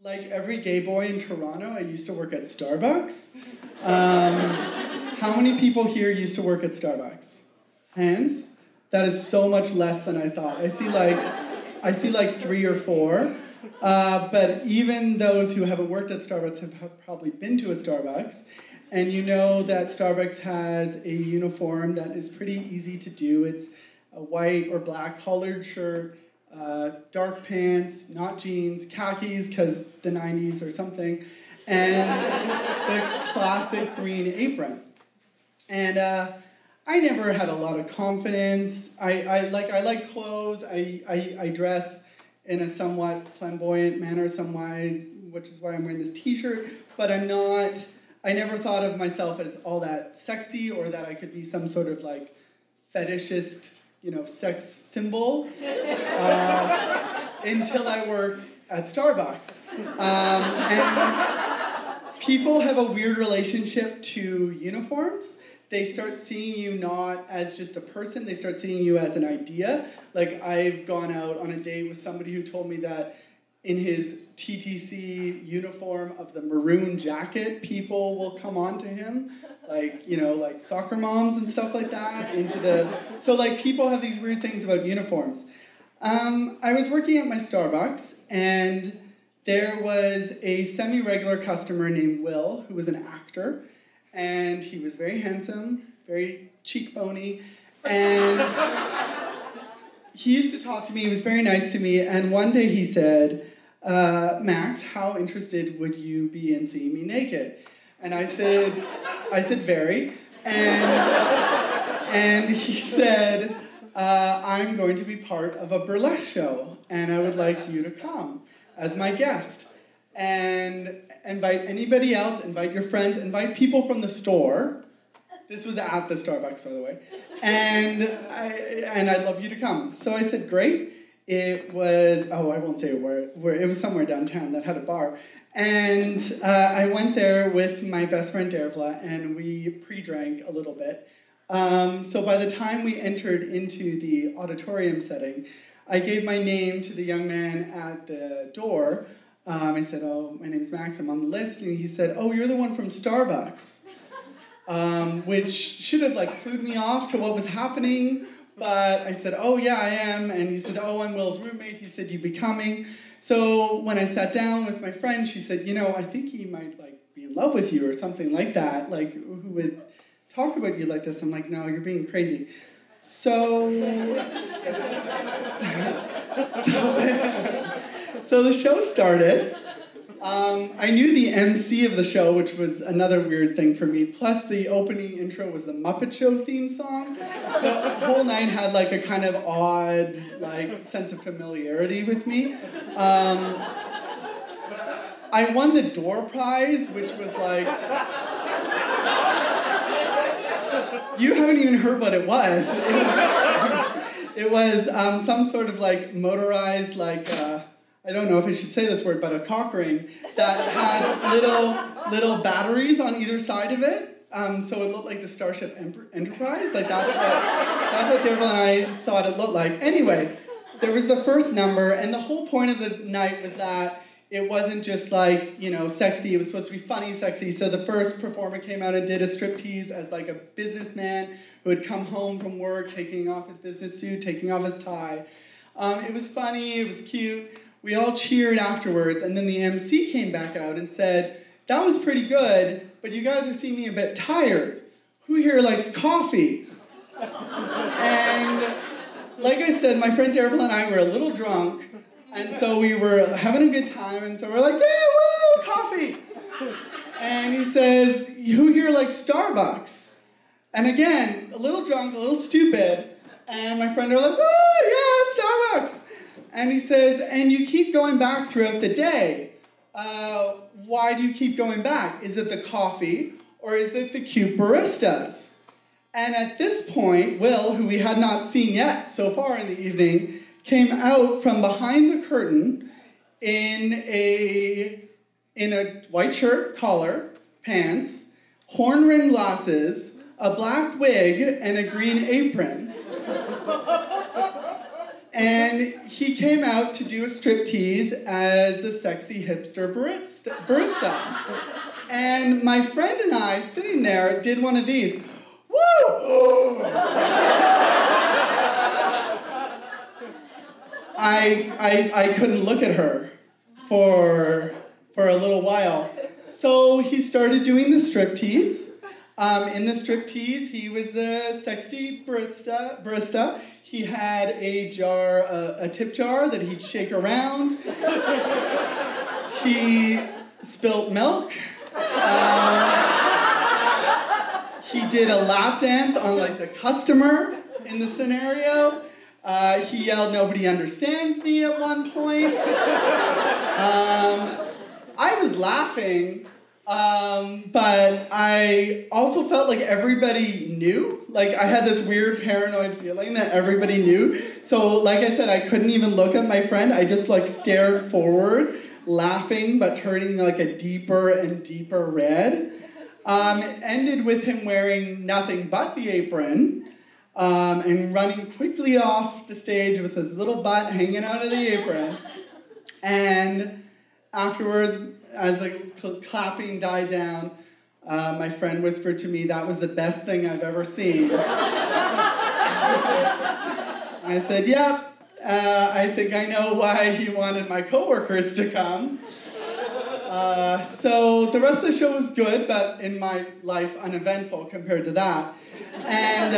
Like every gay boy in Toronto, I used to work at Starbucks. How many people here used to work at Starbucks? Hands? That is so much less than I thought. I see like 3 or 4. But even those who haven't worked at Starbucks have probably been to a Starbucks. And you know that Starbucks has a uniform that is pretty easy to do. It's a white or black collared shirt, dark pants, not jeans, khakis because the 90s or something, and the classic green apron. And I never had a lot of confidence. I like clothes. I dress in a somewhat flamboyant manner, which is why I'm wearing this t-shirt, but I never thought of myself as all that sexy or that I could be some sort of like fetishist, sex symbol until I worked at Starbucks. And people have a weird relationship to uniforms. They start seeing you not as just a person, they start seeing you as an idea. Like I've gone out on a date with somebody who told me that in his TTC uniform of the maroon jacket, people will come on to him, like soccer moms and stuff like that, so like people have these weird things about uniforms. I was working at my Starbucks, and there was a semi-regular customer named Will, who was an actor, and he was very handsome, very cheekbony, and he used to talk to me, he was very nice to me, and one day he said, Max, how interested would you be in seeing me naked? And I said very, and he said, I'm going to be part of a burlesque show, and I would like you to come as my guest. And invite anybody else, invite your friends, invite people from the store. This was at the Starbucks, by the way. And I'd love you to come. So I said, great. It was, I won't say where it was somewhere downtown that had a bar. And I went there with my best friend Dervla, and we pre-drank a little bit. So by the time we entered into the auditorium setting, I gave my name to the young man at the door. I said, oh, my name's Max, I'm on the list. And he said, oh, you're the one from Starbucks. Which should have clued me off to what was happening. But I said, oh, yeah, I am. And he said, oh, I'm Will's roommate. He said, you'd be coming. So when I sat down with my friend, she said, I think he might be in love with you or something like that. Who would talk about you like this? I'm like, no, you're being crazy. So the show started. I knew the MC of the show, which was another weird thing for me. Plus, the opening intro was the Muppet Show theme song. The whole night had a kind of odd sense of familiarity with me. I won the door prize, which was you haven't even heard what it was. It was some sort of motorized I don't know if I should say this word, but a cock ring that had little batteries on either side of it. So it looked like the Starship Enterprise. That's what Dervla and I thought it looked like. Anyway, there was the first number, and the whole point of the night was that it wasn't just sexy. It was supposed to be funny, sexy. So the first performer came out and did a striptease as a businessman who had come home from work, taking off his business suit, taking off his tie. It was funny. It was cute. We all cheered afterwards, and then the MC came back out and said, that was pretty good, but you guys are seeming a bit tired. Who here likes coffee? And like I said, my friend Dervla and I were a little drunk, and so we were having a good time, and so we're like, yeah, woo, coffee! And he says, who here likes Starbucks? And again, a little drunk, a little stupid, and my friend are like, woo, yeah, Starbucks! And he says, and you keep going back throughout the day. Why do you keep going back? Is it the coffee, or is it the cute baristas? And at this point, Will, who we had not seen yet so far in the evening, came out from behind the curtain in a white shirt, collar, pants, horn-rimmed glasses, a black wig, and a green apron. And he came out to do a striptease as the sexy hipster barista. And my friend and I, sitting there, did one of these. Woo! I couldn't look at her for a little while. So he started doing the striptease. In the striptease, he was the sexy barista. He had a jar, a tip jar that he'd shake around. He spilt milk. He did a lap dance on like the customer in the scenario. He yelled, "Nobody understands me" at one point. I was laughing, but I also felt like everybody knew. Like I had this weird paranoid feeling that everybody knew. So like I said, I couldn't even look at my friend. I just like stared forward, laughing, but turning like a deeper and deeper red. It ended with him wearing nothing but the apron and running quickly off the stage with his little butt hanging out of the apron. And afterwards, as the clapping died down, my friend whispered to me, "That was the best thing I've ever seen." I said, "Yep, I think I know why he wanted my coworkers to come." So the rest of the show was good, but in my life, uneventful compared to that. And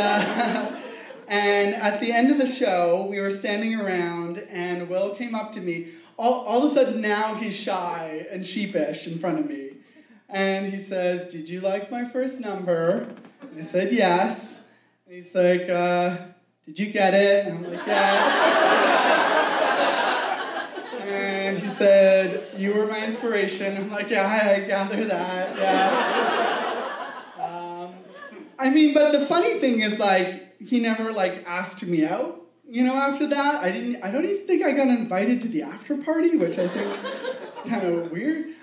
at the end of the show, we were standing around, and Will came up to me. All of a sudden, now he's shy and sheepish in front of me. And he says, "Did you like my first number?" And I said, "Yes." And he's like, "Did you get it?" And I'm like, "Yes." And he said, "You were my inspiration." I'm like, "Yeah, I gather that, yeah." I mean, but the funny thing is, like, he never, like, asked me out, you know, after that. I don't even think I got invited to the after party, which I think is kind of weird.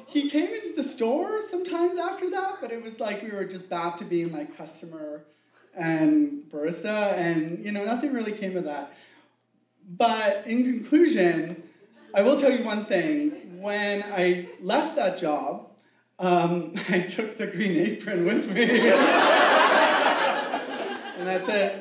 He came into the store sometimes after that, but it was like we were just back to being, like, customer and barista, and, you know, nothing really came of that. But in conclusion, I will tell you one thing. When I left that job, I took the green apron with me. And that's it.